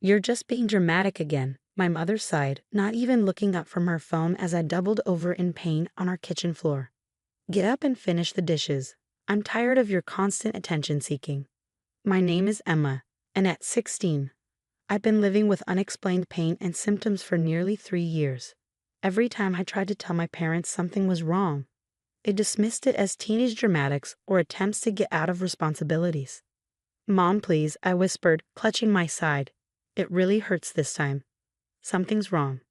You're just being dramatic again, my mother sighed, not even looking up from her phone as I doubled over in pain on our kitchen floor. Get up and finish the dishes. I'm tired of your constant attention seeking. My name is Emma, and at 16, I've been living with unexplained pain and symptoms for nearly 3 years. Every time I tried to tell my parents something was wrong, they dismissed it as teenage dramatics or attempts to get out of responsibilities. Mom, please, I whispered, clutching my side. It really hurts this time. Something's wrong.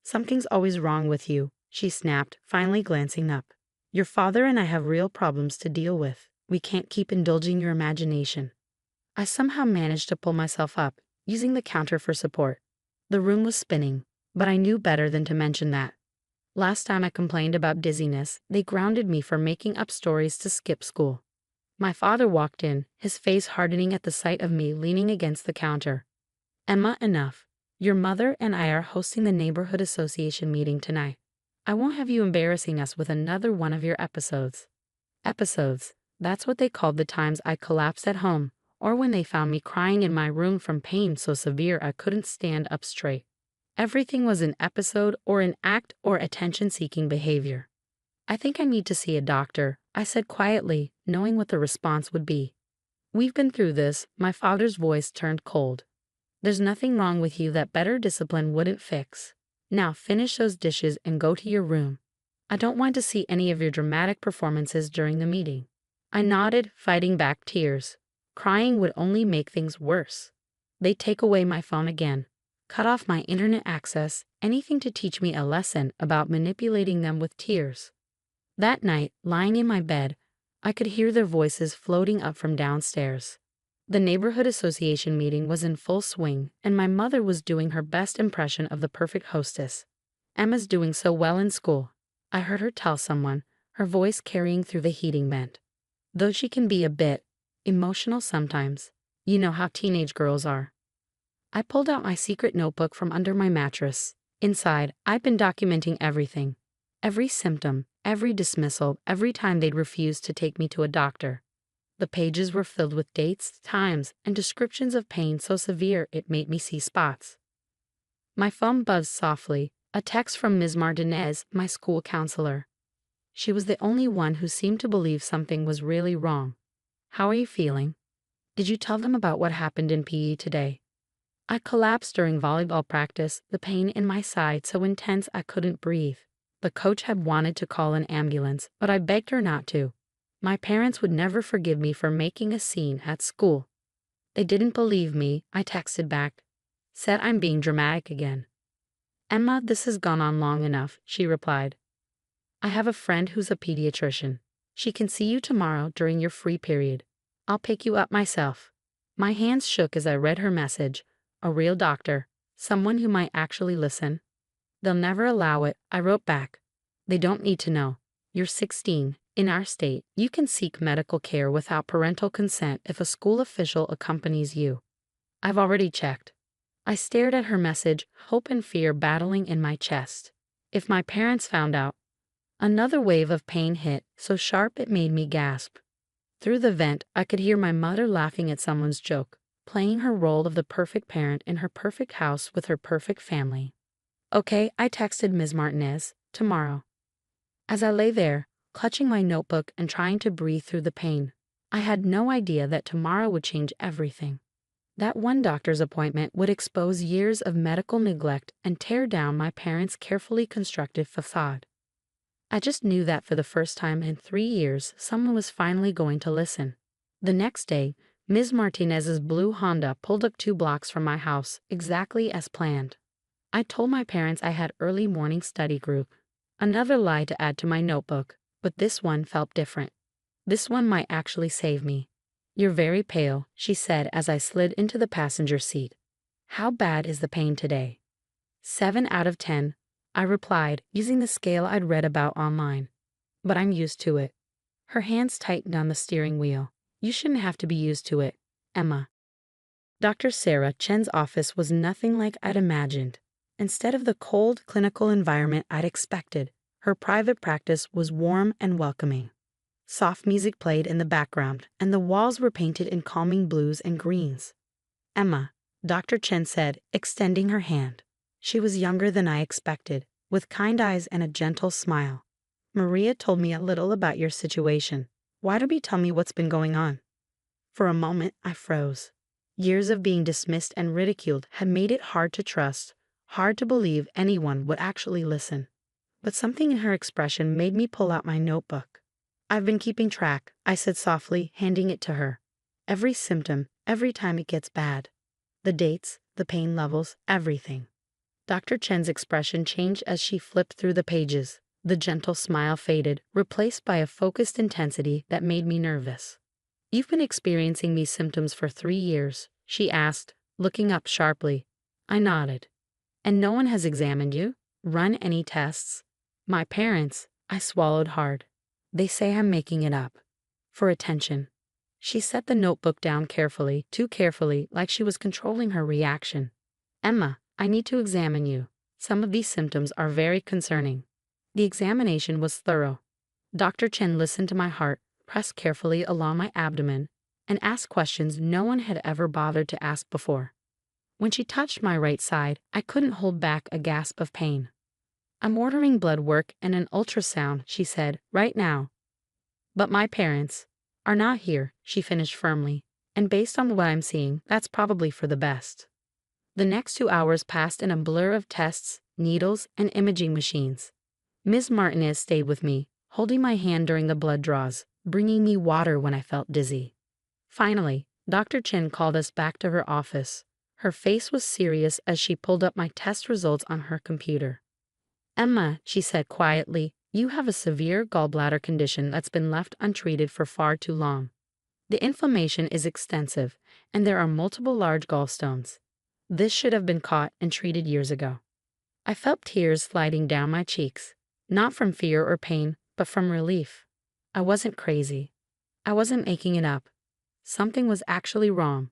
Something's always wrong with you, she snapped, finally glancing up. Your father and I have real problems to deal with. We can't keep indulging your imagination. I somehow managed to pull myself up, using the counter for support. The room was spinning, but I knew better than to mention that. Last time I complained about dizziness, they grounded me for making up stories to skip school. My father walked in, his face hardening at the sight of me leaning against the counter. Emma, enough. Your mother and I are hosting the neighborhood association meeting tonight. I won't have you embarrassing us with another one of your episodes. Episodes, that's what they called the times I collapsed at home, or when they found me crying in my room from pain so severe I couldn't stand up straight. Everything was an episode or an act or attention-seeking behavior. I think I need to see a doctor, I said quietly, knowing what the response would be. We've been through this, my father's voice turned cold. There's nothing wrong with you that better discipline wouldn't fix. Now finish those dishes and go to your room. I don't want to see any of your dramatic performances during the meeting. I nodded, fighting back tears. Crying would only make things worse. They'd take away my phone again, cut off my internet access, anything to teach me a lesson about manipulating them with tears. That night, lying in my bed, I could hear their voices floating up from downstairs. The neighborhood association meeting was in full swing, and my mother was doing her best impression of the perfect hostess. Emma's doing so well in school, I heard her tell someone, her voice carrying through the heating vent. Though she can be a bit emotional sometimes, you know how teenage girls are. I pulled out my secret notebook from under my mattress. Inside, I'd been documenting everything. Every symptom, every dismissal, every time they'd refused to take me to a doctor. The pages were filled with dates, times, and descriptions of pain so severe it made me see spots. My phone buzzed softly, a text from Ms. Martinez, my school counselor. She was the only one who seemed to believe something was really wrong. How are you feeling? Did you tell them about what happened in PE today? I collapsed during volleyball practice, the pain in my side so intense I couldn't breathe. The coach had wanted to call an ambulance, but I begged her not to. My parents would never forgive me for making a scene at school. They didn't believe me, I texted back. Said I'm being dramatic again. Emma, this has gone on long enough, she replied. I have a friend who's a pediatrician. She can see you tomorrow during your free period. I'll pick you up myself. My hands shook as I read her message. A real doctor, someone who might actually listen. They'll never allow it, I wrote back. They don't need to know. You're 16. In our state, you can seek medical care without parental consent if a school official accompanies you. I've already checked. I stared at her message, hope and fear battling in my chest. If my parents found out, another wave of pain hit, so sharp it made me gasp. Through the vent, I could hear my mother laughing at someone's joke, playing her role of the perfect parent in her perfect house with her perfect family. Okay, I texted Ms. Martinez, tomorrow. As I lay there, clutching my notebook and trying to breathe through the pain, I had no idea that tomorrow would change everything. That one doctor's appointment would expose years of medical neglect and tear down my parents' carefully constructed facade. I just knew that for the first time in 3 years, someone was finally going to listen. The next day, Ms. Martinez's blue Honda pulled up 2 blocks from my house, exactly as planned. I told my parents I had early morning study group. Another lie to add to my notebook, but this one felt different. This one might actually save me. You're very pale, she said as I slid into the passenger seat. How bad is the pain today? 7 out of 10, I replied, using the scale I'd read about online. But I'm used to it. Her hands tightened on the steering wheel. You shouldn't have to be used to it, Emma. Dr. Sarah Chen's office was nothing like I'd imagined. Instead of the cold, clinical environment I'd expected, her private practice was warm and welcoming. Soft music played in the background, and the walls were painted in calming blues and greens. Emma, Dr. Chen said, extending her hand. She was younger than I expected, with kind eyes and a gentle smile. Maria told me a little about your situation. Why don't you tell me what's been going on? For a moment, I froze. Years of being dismissed and ridiculed had made it hard to trust, hard to believe anyone would actually listen. But something in her expression made me pull out my notebook. I've been keeping track, I said softly, handing it to her. Every symptom, every time it gets bad. The dates, the pain levels, everything. Dr. Chen's expression changed as she flipped through the pages. The gentle smile faded, replaced by a focused intensity that made me nervous. You've been experiencing these symptoms for 3 years, she asked, looking up sharply. I nodded. And no one has examined you? Run any tests? My parents, I swallowed hard. They say I'm making it up. For attention. She set the notebook down carefully, too carefully, like she was controlling her reaction. Emma, I need to examine you. Some of these symptoms are very concerning. The examination was thorough. Dr. Chen listened to my heart, pressed carefully along my abdomen, and asked questions no one had ever bothered to ask before. When she touched my right side, I couldn't hold back a gasp of pain. I'm ordering blood work and an ultrasound, she said, right now. But my parents are not here, she finished firmly, and based on what I'm seeing, that's probably for the best. The next 2 hours passed in a blur of tests, needles, and imaging machines. Ms. Martinez stayed with me, holding my hand during the blood draws, bringing me water when I felt dizzy. Finally, Dr. Chen called us back to her office. Her face was serious as she pulled up my test results on her computer. Emma, she said quietly, you have a severe gallbladder condition that's been left untreated for far too long. The inflammation is extensive, and there are multiple large gallstones. This should have been caught and treated years ago. I felt tears sliding down my cheeks, not from fear or pain, but from relief. I wasn't crazy. I wasn't making it up. Something was actually wrong.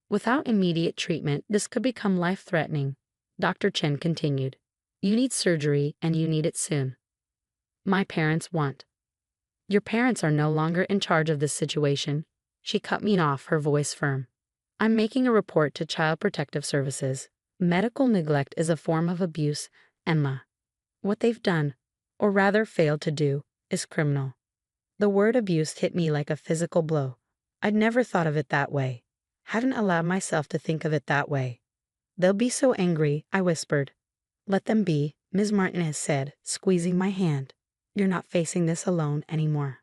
Without immediate treatment, this could become life-threatening, Dr. Chen continued. You need surgery, and you need it soon. My parents want. Your parents are no longer in charge of this situation. She cut me off, her voice firm. I'm making a report to Child Protective Services. Medical neglect is a form of abuse, Emma. What they've done, or rather failed to do, is criminal. The word abuse hit me like a physical blow. I'd never thought of it that way. Hadn't allowed myself to think of it that way. They'll be so angry, I whispered. Let them be, Ms. Martinez said, squeezing my hand. You're not facing this alone anymore.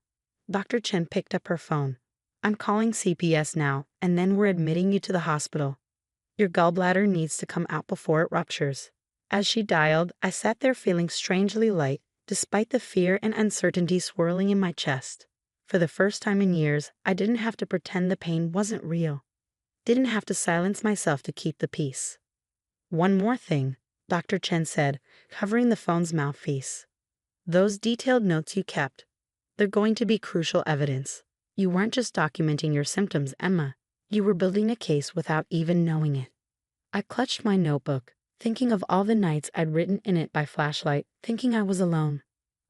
Dr. Chen picked up her phone. I'm calling CPS now, and then we're admitting you to the hospital. Your gallbladder needs to come out before it ruptures. As she dialed, I sat there feeling strangely light, despite the fear and uncertainty swirling in my chest. For the first time in years, I didn't have to pretend the pain wasn't real. Didn't have to silence myself to keep the peace. One more thing, Dr. Chen said, covering the phone's mouthpiece. Those detailed notes you kept, they're going to be crucial evidence. You weren't just documenting your symptoms, Emma. You were building a case without even knowing it. I clutched my notebook, thinking of all the nights I'd written in it by flashlight, thinking I was alone.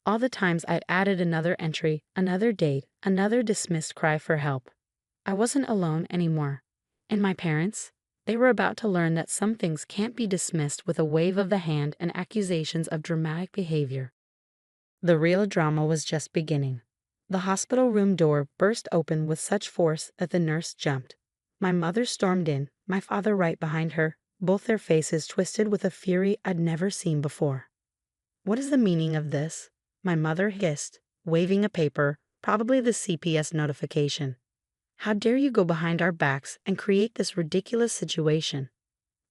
All the times I'd added another entry, another date, another dismissed cry for help. I wasn't alone anymore. And my parents? They were about to learn that some things can't be dismissed with a wave of the hand and accusations of dramatic behavior. The real drama was just beginning. The hospital room door burst open with such force that the nurse jumped. My mother stormed in, my father right behind her, both their faces twisted with a fury I'd never seen before. What is the meaning of this? My mother hissed, waving a paper, probably the CPS notification. How dare you go behind our backs and create this ridiculous situation?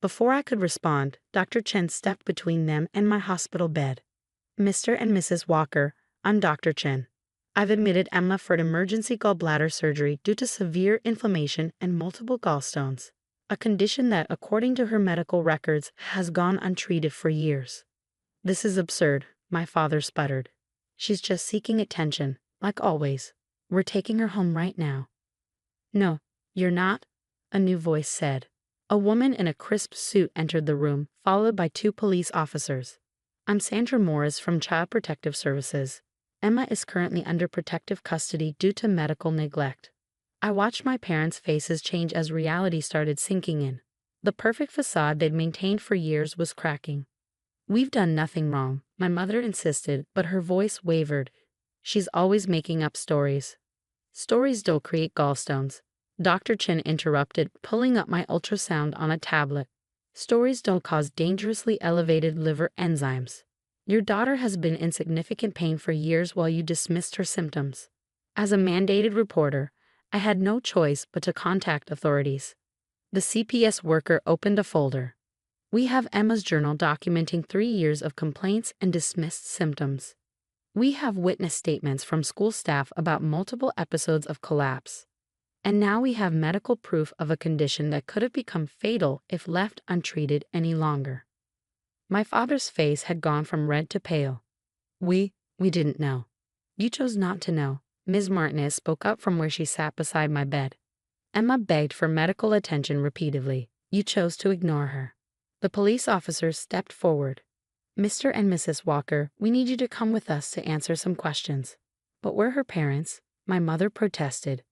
Before I could respond, Dr. Chen stepped between them and my hospital bed. Mr. and Mrs. Walker, I'm Dr. Chen. I've admitted Emma for emergency gallbladder surgery due to severe inflammation and multiple gallstones, a condition that, according to her medical records, has gone untreated for years. This is absurd, my father sputtered. She's just seeking attention, like always. We're taking her home right now. No, you're not, a new voice said. A woman in a crisp suit entered the room, followed by 2 police officers. I'm Sandra Morris from Child Protective Services. Emma is currently under protective custody due to medical neglect. I watched my parents' faces change as reality started sinking in. The perfect facade they'd maintained for years was cracking. "We've done nothing wrong," my mother insisted, but her voice wavered. "She's always making up stories." "Stories don't create gallstones," Dr. Chin interrupted, pulling up my ultrasound on a tablet. "Stories don't cause dangerously elevated liver enzymes. Your daughter has been in significant pain for years while you dismissed her symptoms." As a mandated reporter, I had no choice but to contact authorities. The CPS worker opened a folder. "We have Emma's journal documenting 3 years of complaints and dismissed symptoms. We have witness statements from school staff about multiple episodes of collapse. And now we have medical proof of a condition that could have become fatal if left untreated any longer." My father's face had gone from red to pale. We didn't know." "You chose not to know." Ms. Martinez spoke up from where she sat beside my bed. "Emma begged for medical attention repeatedly. You chose to ignore her." The police officers stepped forward. "Mr. and Mrs. Walker, we need you to come with us to answer some questions." "But we're her parents," my mother protested.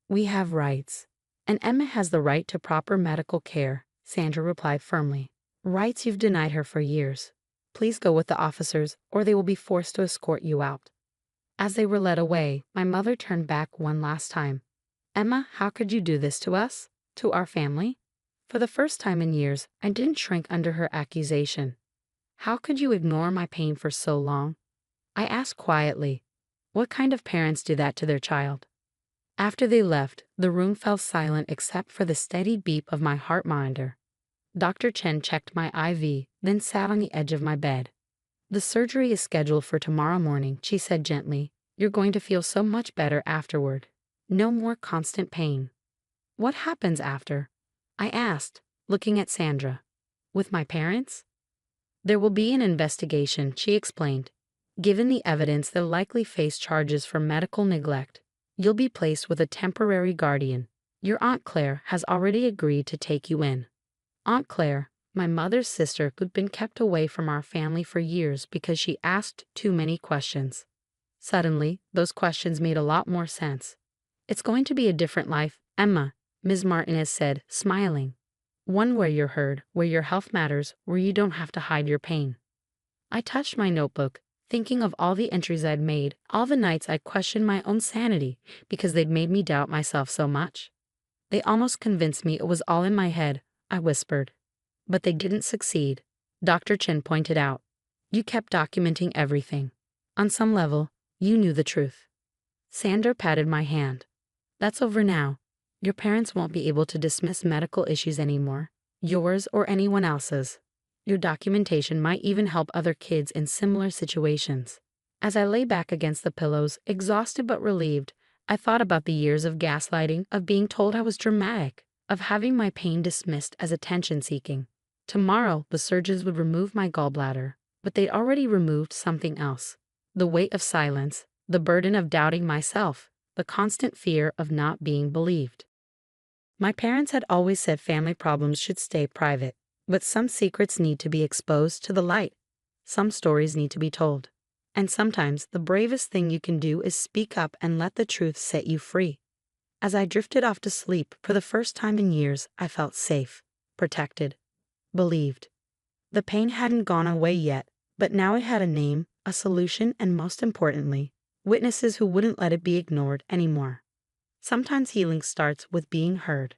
"We have rights. And Emma has the right to proper medical care," Sandra replied firmly. "Rights you've denied her for years. Please go with the officers, or they will be forced to escort you out." As they were led away, my mother turned back one last time. "Emma, how could you do this to us? To our family?" For the first time in years, I didn't shrink under her accusation. "How could you ignore my pain for so long?" I asked quietly. What kind of parents do that to their child? After they left, the room fell silent except for the steady beep of my heart monitor. Dr. Chen checked my IV, then sat on the edge of my bed. "The surgery is scheduled for tomorrow morning," she said gently. "You're going to feel so much better afterward. No more constant pain." "What happens after?" I asked, looking at Sandra. "With my parents?" "There will be an investigation," she explained. "Given the evidence, they'll likely face charges for medical neglect. You'll be placed with a temporary guardian. Your Aunt Claire has already agreed to take you in." Aunt Claire, my mother's sister who'd been kept away from our family for years because she asked too many questions. Suddenly, those questions made a lot more sense. "It's going to be a different life, Emma," Ms. Martinez said, smiling. "One where you're heard, where your health matters, where you don't have to hide your pain." I touched my notebook, thinking of all the entries I'd made, all the nights I'd questioned my own sanity because they'd made me doubt myself so much. "They almost convinced me it was all in my head," I whispered. "But they didn't succeed," Dr. Chen pointed out. "You kept documenting everything. On some level, you knew the truth." Sandra patted my hand. "That's over now. Your parents won't be able to dismiss medical issues anymore, yours or anyone else's. Your documentation might even help other kids in similar situations." As I lay back against the pillows, exhausted but relieved, I thought about the years of gaslighting, of being told I was dramatic, of having my pain dismissed as attention-seeking. Tomorrow, the surgeons would remove my gallbladder, but they'd already removed something else. The weight of silence, the burden of doubting myself, the constant fear of not being believed. My parents had always said family problems should stay private, but some secrets need to be exposed to the light. Some stories need to be told. And sometimes the bravest thing you can do is speak up and let the truth set you free. As I drifted off to sleep, for the first time in years, I felt safe, protected, believed. The pain hadn't gone away yet, but now it had a name, a solution, and most importantly, witnesses who wouldn't let it be ignored anymore. Sometimes healing starts with being heard.